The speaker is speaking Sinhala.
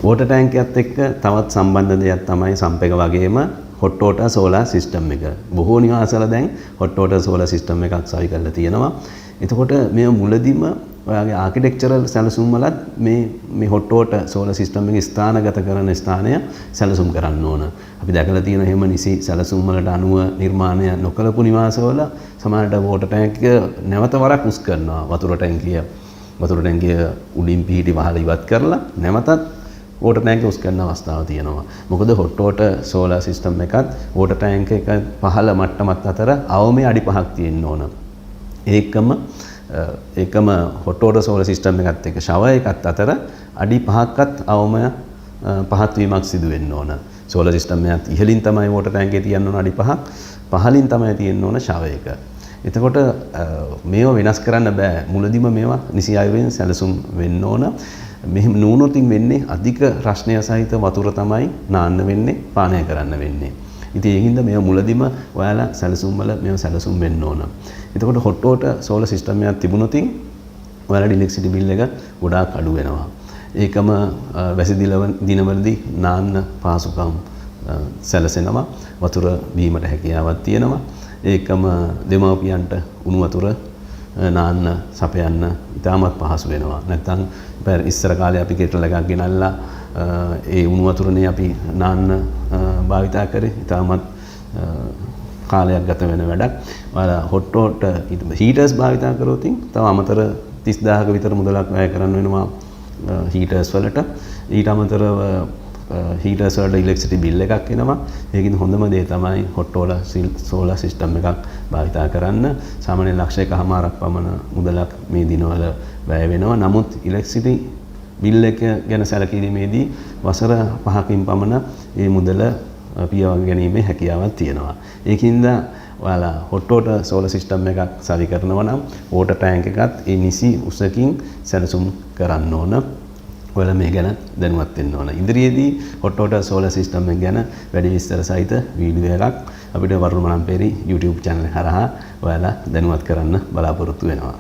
water tank එකත් එක්ක තවත් සම්බන්ධ දෙයක් තමයි සම්ප් එක වගේම hot water solar system එක. බොහෝ නිවාසවල දැන් hot water solar system එකක් සවි කරලා තියෙනවා. එතකොට මේ මුලදීම ඔයාගේ ආකිටෙක්චරල් සැලසුම් වලත් මේ hot water solar system එක ස්ථානගත කරන ස්ථානය සැලසුම් කරන්න ඕන. අපි දැකලා තියෙන හැම නිසි සැලසුම් වලට අනුව නිර්මාණය නොකළපු නිවාසවල සමහරට water tank එක නැවත වරක් උස් කරනවා. වතුර ටැංකිය උඩින් පිහිටි වහල ඉවත් කරලා නැවතත් water tank එක උස් කරන අවස්ථාවක් තියෙනවා. මොකද hot water solar system එකත් water tank එක පහළ මට්ටමත් අතර අවමේ අඩි 5ක් තියෙන්න ඕන. ඒකම hot water solar system එකත් එක්ක shower එකත් අතර අඩි 5ක්වත් අවම පහත් වීමක් සිදු වෙන්න ඕන. solar system එකත් ඉහළින් තමයි water tank එකේ තියෙන්න ඕන අඩි 5ක්, පහළින් තමයි තියෙන්න ඕන shower එක. එතකොට මේව වෙනස් කරන්න බෑ. මුලදීම මේවා නිසි ආයුවෙන් සැලසුම් වෙන්න ඕන. මෙහෙම නුනොතින් වෙන්නේ අධික රස්නය සහිත වතුර තමයි නාන්න වෙන්නේ, පානය කරන්න වෙන්නේ. ඉතින් ඒකින්ද මේව මුලදීම ඔයාලා සැලසුම් වල මේව සැලසුම් වෙන්න ඕන. එතකොට hot water solar system එකක් තිබුණොතින් ඔයාලට electricity bill එක ගොඩාක් අඩු වෙනවා. ඒකම වැසි දිනවලදී නාන්න පාසුකම් සැලසෙනවා. වතුර බීමට හැකියාවක් තියෙනවා. ඒකම දෙමව්පියන්ට උණු වතුර නාන්න සපයන්න ඉතාමත් පහසු වෙනවා. නැත්නම් ඉස්සර කාලේ අපි කෙටල් එකක් ගෙනල්ලා ඒ උණු වතුරනේ අපි නාන්න භාවිතා කරේ. ඉතාමත් කාලයක් ගත වෙන වැඩක්. ඔයාලා hot water heaters භාවිතා කරොත් තව අමතර 30000ක විතර මුදලක් වැය කරන්න වෙනවා heaters වලට. ඊට අමතරව heaters වලට electricity bill එකක් එනවා. ඒකින් හොඳම දේ තමයි hot water solar system එකක් භාවිතා කරන්න. සාමාන්‍ය ලක්ෂයකමාරක් පමණ මුදලක් මේ දිනවල වැය වෙනවා. නමුත් electricity bill එක ගැන සැලකීමේදී වසර 5කින් පමණ මේ මුදල පියවා ගැනීමේ හැකියාවක් තියෙනවා. ඒකින්ද ඔයාලා hot water solar system එකක් සවි කරනවා නම් water tank එකත් ඒ නිසි උසකින් සැලසුම් කරන්න ඕන. ඔයාලා මේ ගැන දැනුවත් වෙන්න ඕන. ඉදිරියේදී hot water solar system එක ගැන වැඩි විස්තර සහිත වීඩියෝ එකක් අපිට වරුණ මනම්පේරි YouTube channel එක හරහා ඔයාලා දැනුවත් කරන්න බලාපොරොත්තු වෙනවා.